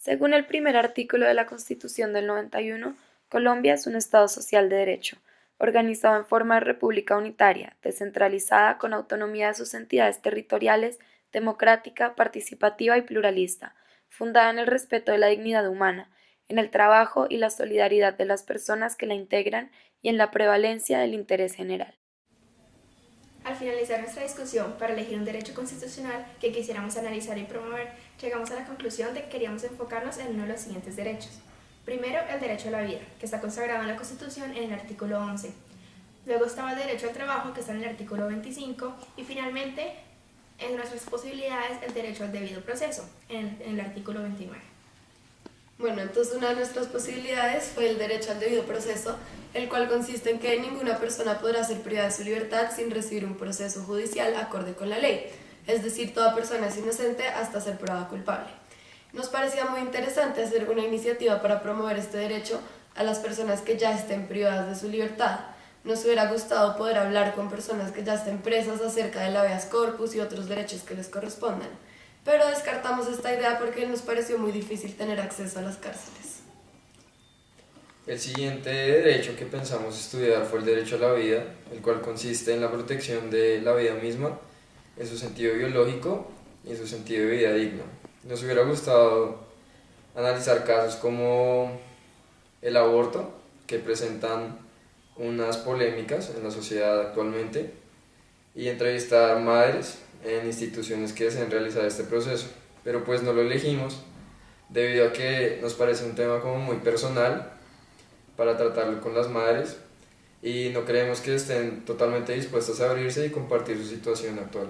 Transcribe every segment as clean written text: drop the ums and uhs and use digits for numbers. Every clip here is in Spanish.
Según el primer artículo de la Constitución del 91, Colombia es un Estado social de derecho, organizado en forma de república unitaria, descentralizada, con autonomía de sus entidades territoriales, democrática, participativa y pluralista, fundada en el respeto de la dignidad humana, en el trabajo y la solidaridad de las personas que la integran y en la prevalencia del interés general. Al finalizar nuestra discusión para elegir un derecho constitucional que quisiéramos analizar y promover, llegamos a la conclusión de que queríamos enfocarnos en uno de los siguientes derechos. Primero, el derecho a la vida, que está consagrado en la Constitución en el artículo 11. Luego estaba el derecho al trabajo, que está en el artículo 25. Y finalmente, en nuestras posibilidades, el derecho al debido proceso, en el artículo 29. Bueno, entonces una de nuestras posibilidades fue el derecho al debido proceso, el cual consiste en que ninguna persona podrá ser privada de su libertad sin recibir un proceso judicial acorde con la ley, es decir, toda persona es inocente hasta ser probada culpable. Nos parecía muy interesante hacer una iniciativa para promover este derecho a las personas que ya estén privadas de su libertad. Nos hubiera gustado poder hablar con personas que ya estén presas acerca del habeas corpus y otros derechos que les correspondan, pero descartamos esta idea porque nos pareció muy difícil tener acceso a las cárceles. El siguiente derecho que pensamos estudiar fue el derecho a la vida, el cual consiste en la protección de la vida misma, en su sentido biológico y en su sentido de vida digna. Nos hubiera gustado analizar casos como el aborto, que presentan unas polémicas en la sociedad actualmente, y entrevistar madres en instituciones que deseen realizar este proceso, pero pues no lo elegimos debido a que nos parece un tema como muy personal para tratarlo con las madres y no creemos que estén totalmente dispuestas a abrirse y compartir su situación actual.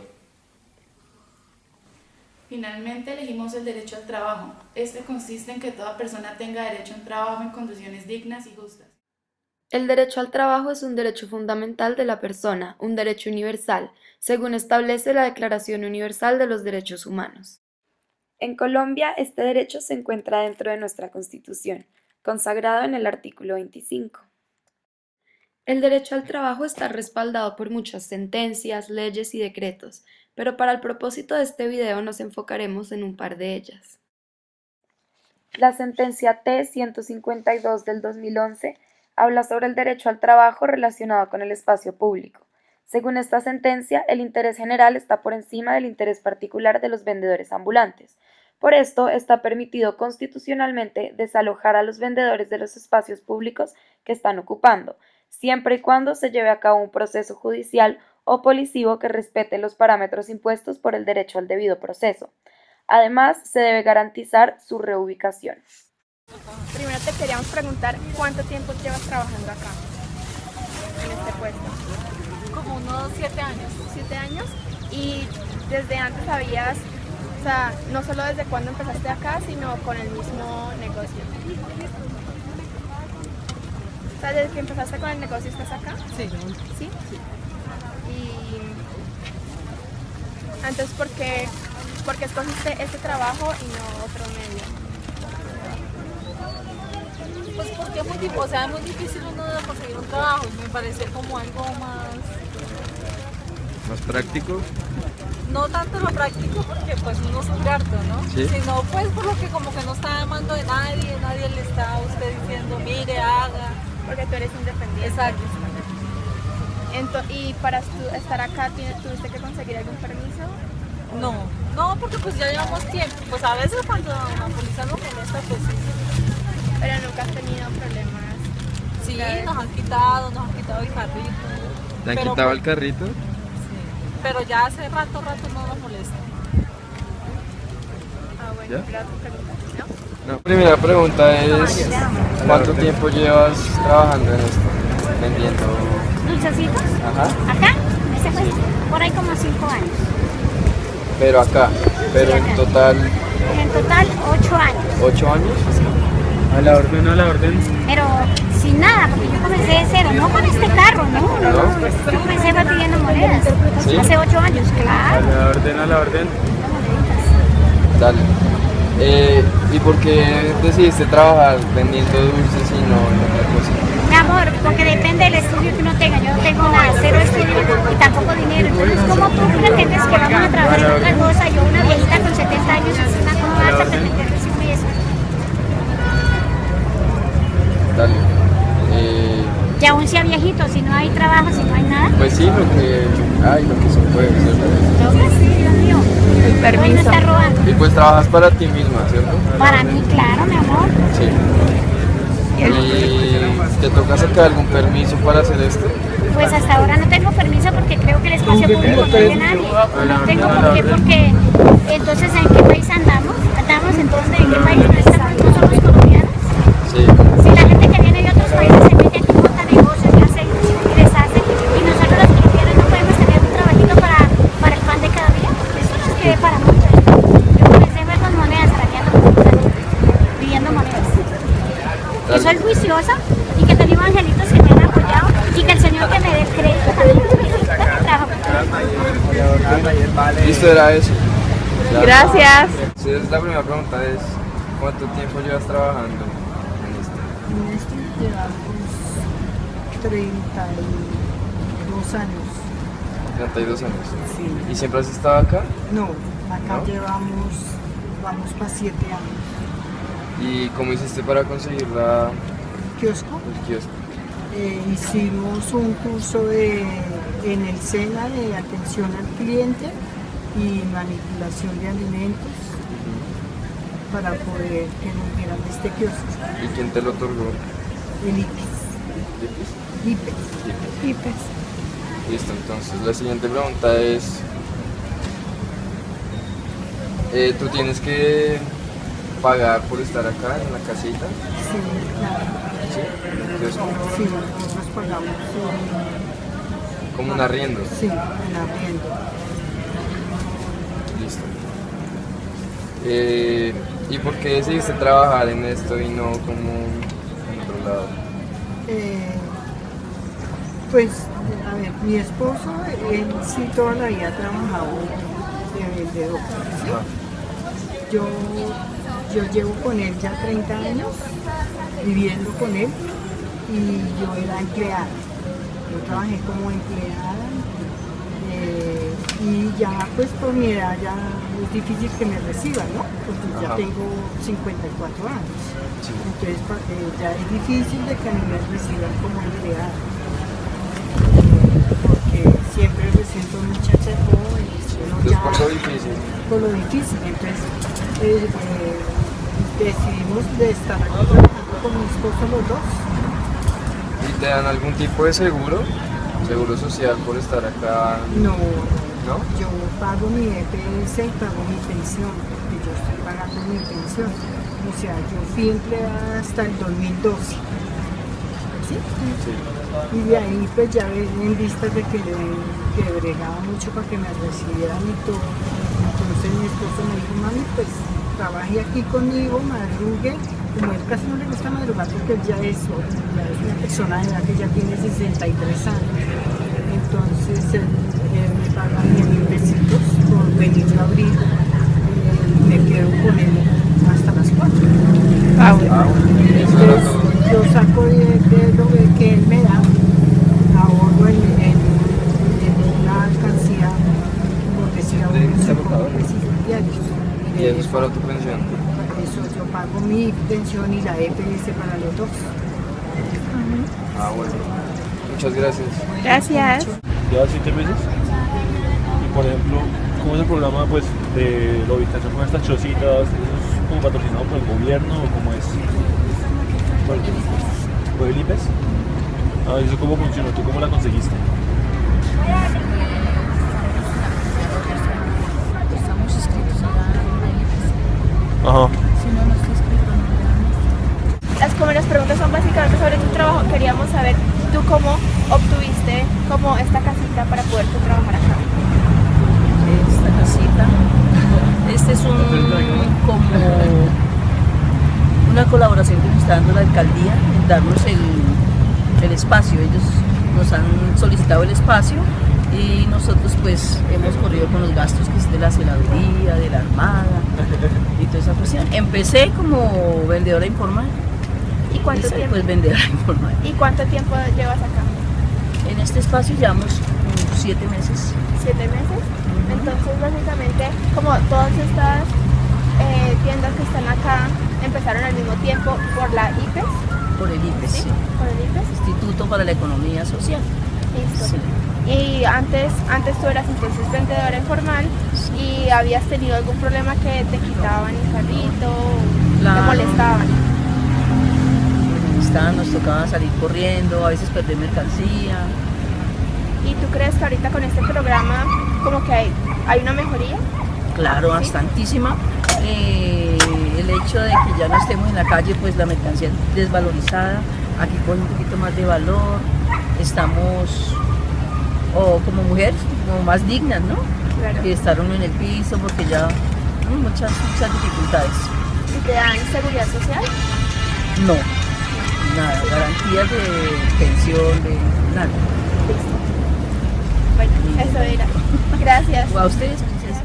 Finalmente elegimos el derecho al trabajo. Este consiste en que toda persona tenga derecho a un trabajo en condiciones dignas y justas. El derecho al trabajo es un derecho fundamental de la persona, un derecho universal, según establece la Declaración Universal de los Derechos Humanos. En Colombia, este derecho se encuentra dentro de nuestra Constitución, consagrado en el artículo 25. El derecho al trabajo está respaldado por muchas sentencias, leyes y decretos, pero para el propósito de este video nos enfocaremos en un par de ellas. La sentencia T-152 del 2011 habla sobre el derecho al trabajo relacionado con el espacio público. Según esta sentencia, el interés general está por encima del interés particular de los vendedores ambulantes. Por esto, está permitido constitucionalmente desalojar a los vendedores de los espacios públicos que están ocupando, siempre y cuando se lleve a cabo un proceso judicial o policivo que respete los parámetros impuestos por el derecho al debido proceso. Además, se debe garantizar su reubicación. Primero te queríamos preguntar cuánto tiempo llevas trabajando acá, en este puesto. Como unos 7 años. 7 años. Y desde antes sabías, o sea, no solo desde cuándo empezaste acá, sino con el mismo negocio. O sea, desde que empezaste con el negocio, ¿estás acá? Sí. ¿Sí? Y entonces, ¿por qué escogiste este trabajo y no otro medio? Pues porque es muy difícil, o sea, es muy difícil uno de conseguir un trabajo, me parece como algo más práctico. no tanto lo práctico porque pues uno sufre harto, ¿no? ¿Sí? Sino pues por lo que como que no está demandando de nadie le está a usted diciendo, mire, haga. Porque tú eres independiente. Exacto. Y para estar acá, ¿tuviste que conseguir algún permiso? No, porque pues ya llevamos tiempo, pues a veces cuando la policía nos molesta, pues sí. Pero nunca has tenido problemas. Sí, nos han quitado el carrito. ¿Te han Pero, quitado pues, el carrito? Sí, pero ya hace rato no nos molesta. Ah, bueno, ¿Ya? era tu pregunta, ¿no? La primera pregunta es, ¿cuánto tiempo llevas trabajando en esto? Vendiendo. ¿Dulcecitos? Ajá. ¿Acá? ¿Ese puesto? Por ahí como 5 años. Pero acá, pero Sí, en acá. total, En total 8 años. 8 años. A la orden. Pero sin nada, porque yo comencé de cero, no con este carro, no. Yo comencé batiendo monedas. ¿Sí? Hace 8 años, claro. A la orden. Dale. ¿Y por qué decidiste trabajar vendiendo dulces y no en otra cosa? Mi amor, porque depende del estudio que uno tenga. Yo no tengo nada, 0 estudio y tampoco dinero. Entonces, ¿cómo tú pretendes que vamos a trabajar en otra cosa? Yo, una viejita con 70 años, encima, ¿cómo vas a pretender recibir eso? Uno no está robando. Y pues trabajas para ti misma, ¿cierto? Para mí, claro, mi amor. Sí. ¿Y te toca sacar algún permiso para hacer esto? Pues hasta ahora no tengo permiso porque creo que el espacio público no es de nadie. No tengo por qué, porque entonces ¿en qué país andamos? Andamos entonces ¿en qué país no estamos? ¿No somos colombianos? Sí. Si la gente que viene de otros países se mete aquí, monta negocios y hace y deshace, y nosotros los colombianos no podemos tener un trabajito para el pan de cada día, eso nos quede para mucho. Yo comencé a ver las monedas, saqueando viviendo monedas. Que soy juiciosa y que tengo angelitos que me han apoyado y que el Señor que me dé crédito también me trabajo. Listo, era eso. Ya. Gracias. Entonces, la primera pregunta es, ¿cuánto tiempo llevas trabajando en esto? En esto llevamos 32 años. 32 años. Sí. ¿Y siempre has estado acá? No, acá ¿No? vamos para 7 años. ¿Y cómo hiciste para conseguir el Kiosco. kiosco? Hicimos un curso en el SENA de atención al cliente y manipulación de alimentos para poder que nos dieran este kiosco. ¿Y quién te lo otorgó? El IPES. ¿Lipiz? IPES. Listo, entonces la siguiente pregunta es, ¿tú tienes que pagar por estar acá en la casita? Sí, claro. ¿Sí? Entonces, Sí, nosotros pagamos como un arriendo. sí, un arriendo. Listo. ¿Y por qué decidiste trabajar en esto y no como en otro lado? Pues, a ver, mi esposo, él sí toda la vida ha trabajado de vendedor. ¿Sí? Ajá. Yo llevo con él ya 30 años, viviendo con él, y yo era empleada. Yo trabajé como empleada y ya pues por mi edad ya es difícil que me reciban, ¿no? Porque ya Ajá. tengo 54 años. Sí. Entonces ya es difícil de que a mí me reciban como empleada. Porque siempre recibo muchachas jóvenes. Uno Es ya, por lo difícil. por lo difícil. Entonces decidimos de estar aquí trabajando con mi esposo los dos. ¿Y te dan algún tipo de seguro? ¿Seguro social por estar acá? No, ¿No? yo pago mi EPS y pago mi pensión, porque yo estoy pagando mi pensión. O sea, yo fui empleada hasta el 2012. ¿Sí? Sí. Y de ahí pues ya en vistas de que bregaba mucho para que me recibieran y todo. Entonces mi esposo me dijo, mami, pues trabaje aquí conmigo, madrugue. Como él casi no le gusta madrugar porque él ya es una persona de edad que ya tiene 63 años. Entonces él me paga 10.000 pesitos por venir a abrir. Me quedo con él hasta las 4. Entonces yo saco de lo que él me da, ahorro en una alcancía, por decir algo, 5 pesitos diarios. ¿Y eso es para tu pensión? Eso yo pago mi pensión y la EPS para los dos. Ah, bueno. Muchas gracias. Gracias. Lleva 7 meses. Y por ejemplo, ¿cómo es el programa pues, de la ubicación con estas chocitas? ¿Eso es como patrocinado por el gobierno o cómo es? ¿Por el IPES? Ah, ¿y eso cómo funciona? ¿Tú cómo la conseguiste? Estamos inscritos allá en el IPES. Ajá. Si no, no está inscrito, no. Como las preguntas son básicamente sobre tu trabajo, queríamos saber tú cómo obtuviste como esta casita para poder tú trabajar acá. Esta casita, este es como una colaboración que nos está dando la alcaldía en darnos el espacio. Ellos nos han solicitado el espacio y nosotros pues hemos corrido con los gastos que es de la celaduría, de la armada y toda esa cuestión. Empecé como vendedora informal. ¿Y cuánto Hice, tiempo? pues vendedora informal. ¿Y cuánto tiempo llevas acá? En este espacio llevamos 7 meses. 7 meses. Entonces básicamente como todas estas tiendas que están acá empezaron al mismo tiempo por la IPES. Por el IPES, ¿Sí? sí. Por el IPES. Instituto para la Economía Social. Listo. Sí. Y antes tú eras entonces vendedora informal y ¿Y habías tenido algún problema que te quitaban el carrito, Claro. te molestaban? Nos tocaba salir corriendo, a veces perder mercancía. ¿Y tú crees que ahorita con este programa como que hay una mejoría? Claro, bastantísima. El hecho de que ya no estemos en la calle, pues la mercancía es desvalorizada, aquí coge un poquito más de valor, estamos como mujeres como más dignas, ¿no? Claro. Que estar uno en el piso, porque ya muchas dificultades. ¿Y te dan seguridad social? No, nada, garantías de pensión, de nada. Listo. Bueno, eso era. Gracias. O a ustedes, princesas.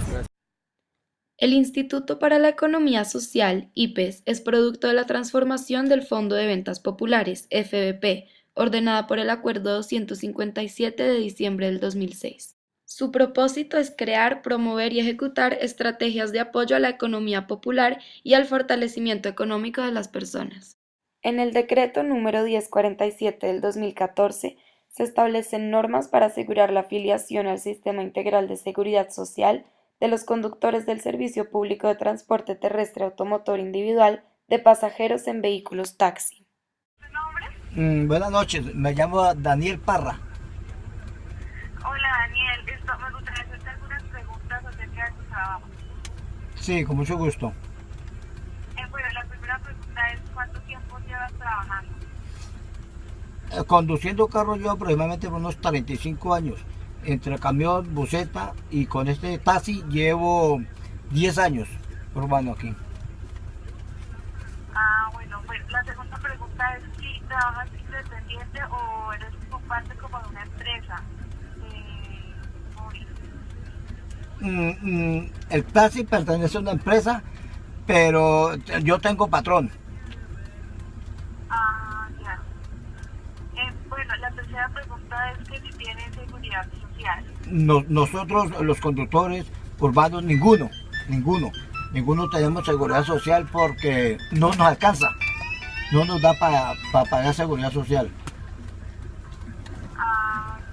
El Instituto para la Economía Social, IPES, es producto de la transformación del Fondo de Ventas Populares, FVP, ordenada por el Acuerdo 257 de diciembre del 2006. Su propósito es crear, promover y ejecutar estrategias de apoyo a la economía popular y al fortalecimiento económico de las personas. En el decreto número 1047 del 2014 se establecen normas para asegurar la afiliación al Sistema Integral de Seguridad Social de los conductores del Servicio Público de Transporte Terrestre Automotor Individual de pasajeros en vehículos taxi. Buenas noches, me llamo Daniel Parra. Hola Daniel, me gustaría hacerte algunas preguntas acerca de tu trabajo. Sí, con mucho gusto. Bueno, la primera pregunta es ¿cuánto tiempo llevas trabajando? Conduciendo carro yo aproximadamente por unos 35 años. Entre camión, buseta y con este taxi llevo 10 años urbano aquí. Bueno, pues la segunda pregunta es si trabajas independiente o eres parte como de una empresa. El taxi pertenece a una empresa, pero yo tengo patrón. Ya. Bueno, la tercera pregunta es que si tienes seguridad social. Nosotros los conductores urbanos ninguno tenemos seguridad social porque no nos alcanza, no nos da para pagar seguridad social.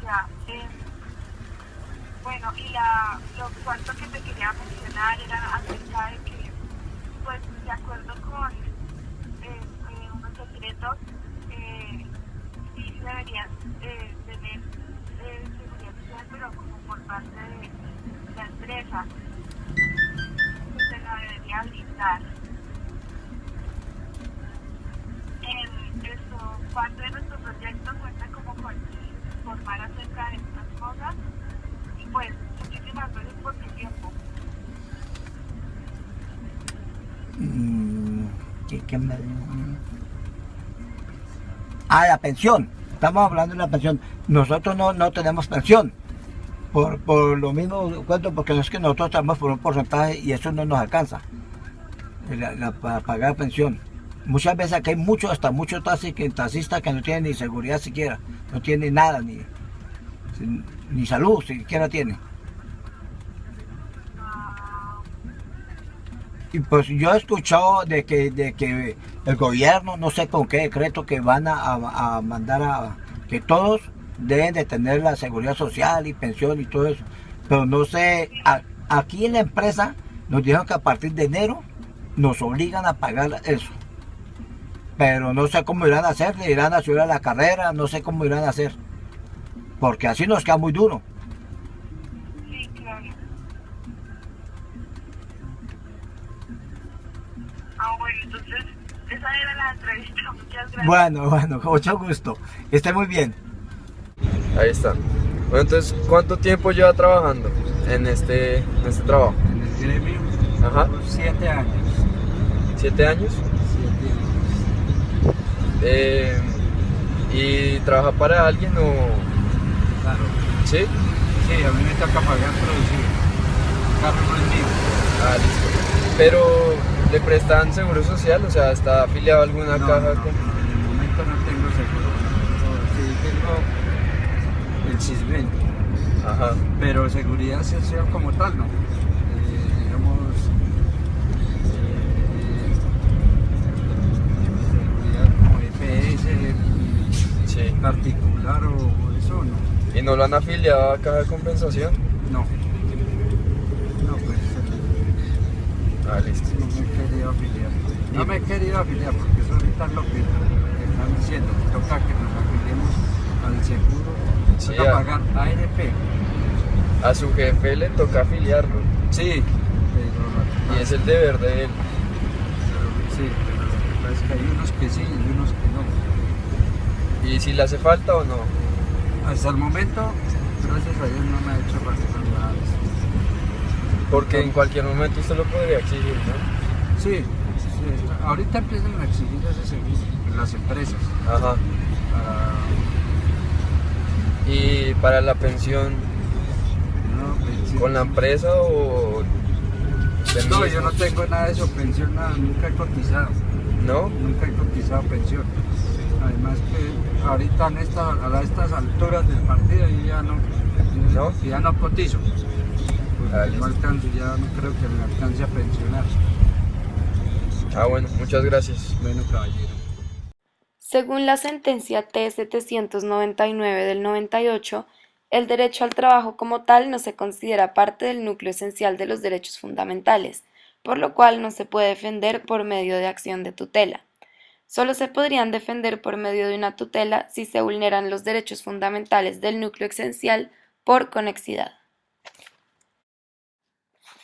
Ya. Bueno, y lo cuarto que te quería mencionar era acerca de que, pues, de acuerdo con unos decretos, sí deberías tener seguridad social, pero como por parte de la empresa, se la debería brindar. Parte de nuestro proyecto cuenta como con informar acerca de estas cosas y pues muchísimas gracias por tu tiempo. ¿Qué me dijo? La pensión. Estamos hablando de la pensión. Nosotros no tenemos pensión. Por lo mismo cuento, porque no es que nosotros estamos por un porcentaje y eso no nos alcanza para pagar pensión. Muchas veces aquí hay muchos taxistas que no tienen ni seguridad siquiera, no tienen nada, ni salud siquiera tienen. Y pues yo he escuchado de que el gobierno, no sé con qué decreto, que van a mandar a que todos deben de tener la seguridad social y pensión y todo eso. Pero no sé, aquí en la empresa nos dijeron que a partir de enero nos obligan a pagar eso. Pero no sé cómo irán a hacer, le irán a subir a la carrera, no sé cómo irán a hacer. Porque así nos queda muy duro. Sí, claro. Bueno, entonces esa era la entrevista. Muchas gracias. Bueno, con mucho gusto. Esté muy bien. Ahí está. Bueno, entonces, ¿cuánto tiempo lleva trabajando en este trabajo? En el gremio, Ajá. 7 años. ¿7 años? 7 años. ¿Y trabaja para alguien o...? Claro. ¿Sí? Sí, a mí me toca pagar producir. El carro no es mío. Listo. Pero, ¿le prestan seguro social? O sea, ¿está afiliado a alguna caja? No, en el momento no tengo seguro. Sí tengo el CISBEN. Ajá. Pero seguridad social como tal, no. Digamos, seguridad como EPS, Sí. particular o eso, no. ¿Y no lo han afiliado a caja de compensación? No. No, pues No me he querido afiliar porque eso ahorita es lo que están diciendo, que toca que nos afiliemos al seguro, Sí, toca pagar ARP. a su jefe le toca afiliarlo. Sí, pero Y es el deber de él. sí, pero lo que pasa es que hay unos que sí y unos que no. ¿Y si le hace falta o no? Hasta el momento, gracias a Dios, no me ha hecho falta nada de eso. Porque en cualquier momento usted lo podría exigir, ¿no? Sí, ahorita empiezan a exigir ese seguro en las empresas. Ajá. ¿Y para la pensión, con la empresa o usted No, mismo? yo no tengo nada de eso, pensión, nada, nunca he cotizado. ¿No? Nunca he cotizado pensión. Además que ahorita a estas alturas del partido yo ya no cotizo. Porque no alcanzo, ya no creo que me alcance a pensionar. Bueno, muchas gracias. Bueno, caballero. Según la sentencia T-799 del 98, el derecho al trabajo como tal no se considera parte del núcleo esencial de los derechos fundamentales, por lo cual no se puede defender por medio de acción de tutela. Solo se podrían defender por medio de una tutela si se vulneran los derechos fundamentales del núcleo esencial por conexidad.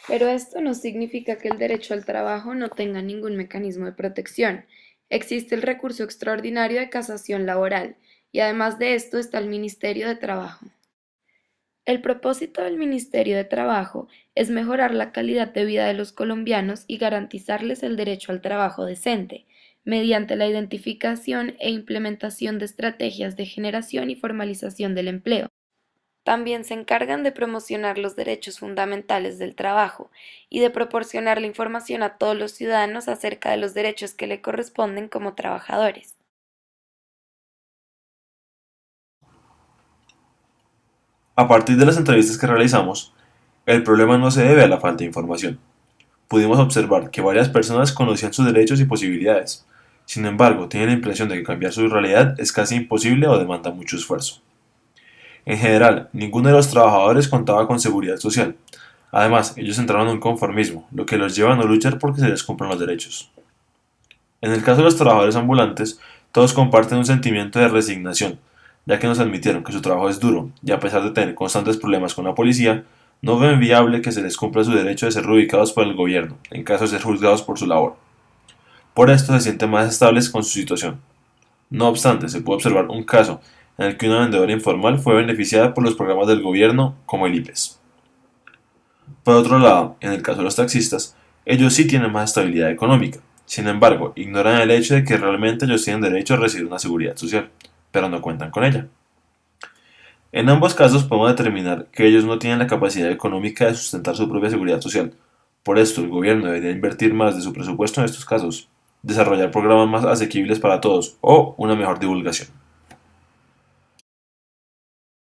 Pero esto no significa que el derecho al trabajo no tenga ningún mecanismo de protección. Existe el recurso extraordinario de casación laboral y además de esto está el Ministerio de Trabajo. El propósito del Ministerio de Trabajo es mejorar la calidad de vida de los colombianos y garantizarles el derecho al trabajo decente, mediante la identificación e implementación de estrategias de generación y formalización del empleo. También se encargan de promocionar los derechos fundamentales del trabajo y de proporcionar la información a todos los ciudadanos acerca de los derechos que le corresponden como trabajadores. A partir de las entrevistas que realizamos, el problema no se debe a la falta de información. Pudimos observar que varias personas conocían sus derechos y posibilidades. Sin embargo, tienen la impresión de que cambiar su realidad es casi imposible o demanda mucho esfuerzo. En general, ninguno de los trabajadores contaba con seguridad social. Además, ellos entraron en un conformismo, lo que los lleva a no luchar porque se les cumplan los derechos. En el caso de los trabajadores ambulantes, todos comparten un sentimiento de resignación, ya que nos admitieron que su trabajo es duro y a pesar de tener constantes problemas con la policía, no ven viable que se les cumpla su derecho de ser reubicados por el gobierno, en caso de ser juzgados por su labor. Por esto se sienten más estables con su situación. No obstante, se puede observar un caso en el que una vendedora informal fue beneficiada por los programas del gobierno como el IPES. Por otro lado, en el caso de los taxistas, ellos sí tienen más estabilidad económica. Sin embargo, ignoran el hecho de que realmente ellos tienen derecho a recibir una seguridad social, pero no cuentan con ella. En ambos casos podemos determinar que ellos no tienen la capacidad económica de sustentar su propia seguridad social. Por esto, el gobierno debería invertir más de su presupuesto en estos casos, desarrollar programas más asequibles para todos o una mejor divulgación.